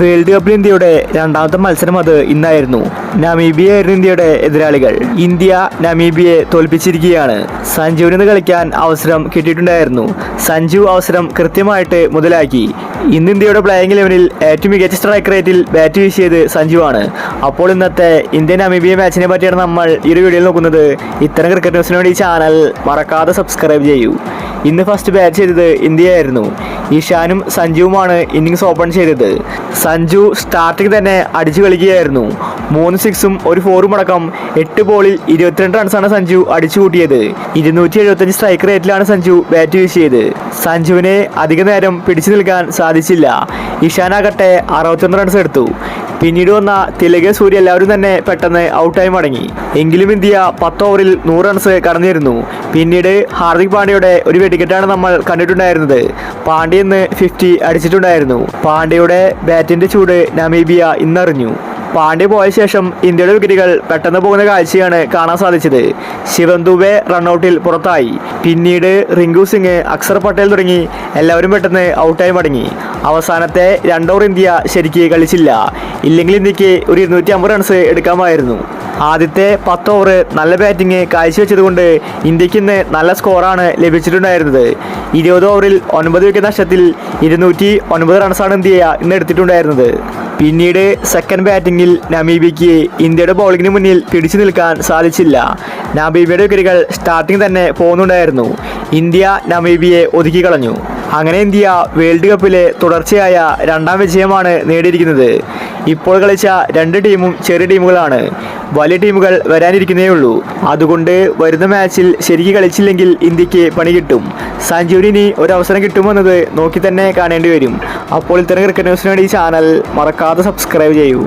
World കപ്പിൽ ഇന്ത്യയുടെ രണ്ടാമത്തെ മത്സരം അത് ഇന്നായിരുന്നു. നമീബിയ ആയിരുന്നു ഇന്ത്യയുടെ എതിരാളികൾ. ഇന്ത്യ നമീബിയയെ തോൽപ്പിച്ചിരിക്കുകയാണ്. സഞ്ജുവിന് ഇന്ന് കളിക്കാൻ അവസരം കിട്ടിയിട്ടുണ്ടായിരുന്നു. സഞ്ജു അവസരം കൃത്യമായിട്ട് മുതലാക്കി. ഇന്ന് ഇന്ത്യയുടെ പ്ലേയിങ് 11-ൽ ഏറ്റവും മികച്ച സ്ട്രൈക്ക് റേറ്റിൽ ബാറ്റ് വീശിയത് സഞ്ജുവാണ്. അപ്പോൾ ഇന്നത്തെ ഇന്ത്യ നമീബിയ മാച്ചിനെ പറ്റിയാണ് നമ്മൾ ഈ ഒരു വീഡിയോയിൽ നോക്കുന്നത്. ഇത്തരം ക്രിക്കറ്റ് ന്യൂസിന് വേണ്ടി ഈ ചാനൽ മറക്കാതെ സബ്സ്ക്രൈബ് ചെയ്യൂ. ഇന്ന് ഫസ്റ്റ് ബാറ്റ് ചെയ്തത് ഇന്ത്യയായിരുന്നു. ഇഷാനും സഞ്ജുവുമാണ് ഇന്നിങ്സ് ഓപ്പൺ ചെയ്തത്. സഞ്ജു സ്റ്റാർട്ടിങ് തന്നെ അടിച്ചു കളിക്കുകയായിരുന്നു. 3 6ഉം 1 4ഉം അടക്കം 8 ബോളിൽ 22 റൺസാണ് സഞ്ജു അടിച്ചു കൂട്ടിയത്. 275 സ്ട്രൈക്ക് റേറ്റിലാണ് സഞ്ജു ബാറ്റ് വീശിയത്. സഞ്ജുവിനെ അധിക നേരം പിടിച്ചു നിൽക്കാൻ സാധിച്ചില്ല. ഇഷാനാകട്ടെ 61 റൺസ് എടുത്തു. പിന്നീട് വന്ന തിലക്, സൂര്യ എല്ലാവരും തന്നെ പെട്ടെന്ന് ഔട്ടായി മടങ്ങി. എങ്കിലും ഇന്ത്യ 10 ഓവറിൽ 100 റൺസ് കടന്നിരുന്നു. പിന്നീട് ഹാർദിക് പാണ്ഡ്യയുടെ ഒരു വെടിക്കെട്ടാണ് നമ്മൾ കണ്ടിട്ടുണ്ടായിരുന്നത്. പാണ്ഡ്യ ഇന്ന് 50 അടിച്ചിട്ടുണ്ടായിരുന്നു. പാണ്ഡ്യയുടെ ബാറ്റിന്റെ ചൂട് നമീബിയ ഇന്നറിഞ്ഞു. പാണ്ഡ്യ പോയ ശേഷം ഇന്ത്യയുടെ വിക്കറ്റുകൾ പെട്ടെന്ന് പോകുന്ന കാഴ്ചയാണ് കാണാൻ സാധിച്ചത്. ശിവം ദുബെ റൺഔട്ടിൽ പുറത്തായി. പിന്നീട് റിങ്കു സിംഗ്, അക്സർ പട്ടേൽ തുടങ്ങി എല്ലാവരും പെട്ടെന്ന് ഔട്ടായി മടങ്ങി. അവസാനത്തെ 2 ഓവർ ഇന്ത്യ ശരിക്ക് കളിച്ചില്ല. ഇല്ലെങ്കിൽ ഇന്ത്യക്ക് ഒരു 250 റൺസ് എടുക്കാമായിരുന്നു. ആദ്യത്തെ 10 ഓവർ നല്ല ബാറ്റിംഗ് കാഴ്ചവെച്ചതുകൊണ്ട് ഇന്ത്യക്ക് ഇന്ന് നല്ല സ്കോറാണ് ലഭിച്ചിട്ടുണ്ടായിരുന്നത്. 20 ഓവറിൽ 9 വിക്കറ്റ് നഷ്ടത്തിൽ 209 റൺസാണ് ഇന്ത്യ ഇന്ന് എടുത്തിട്ടുണ്ടായിരുന്നത്. പിന്നീട് സെക്കൻഡ് ബാറ്റിംഗിൽ നമീബിയയ്ക്ക് ഇന്ത്യയുടെ ബൗളിങ്ങിന് മുന്നിൽ പിടിച്ചു നിൽക്കാൻ സാധിച്ചില്ല. നമീബിയയുടെ വിക്കറ്റുകൾ സ്റ്റാർട്ടിംഗ് തന്നെ പോകുന്നുണ്ടായിരുന്നു. ഇന്ത്യ നമീബിയയെ ഒതുക്കി കളഞ്ഞു. അങ്ങനെ ഇന്ത്യ വേൾഡ് കപ്പിലെ തുടർച്ചയായ 2ാം വിജയമാണ് നേടിയിരിക്കുന്നത്. ഇപ്പോൾ കളിച്ച 2 ടീമും ചെറിയ ടീമുകളാണ്. വലിയ ടീമുകൾ വരാനിരിക്കുന്നേ ഉള്ളൂ. അതുകൊണ്ട് വരുന്ന മാച്ചിൽ ശരിക്കും കളിച്ചില്ലെങ്കിൽ ഇന്ത്യക്ക് പണി കിട്ടും. സഞ്ജുവിന് ഒരു അവസരം കിട്ടുമെന്നത് നോക്കി തന്നെ കാണേണ്ടി വരും. അപ്പോൾ ഇത്തരം ക്രിക്കറ്റ് ന്യൂസിന് വേണ്ടി ഈ ചാനൽ മറക്കാതെ സബ്സ്ക്രൈബ് ചെയ്യൂ.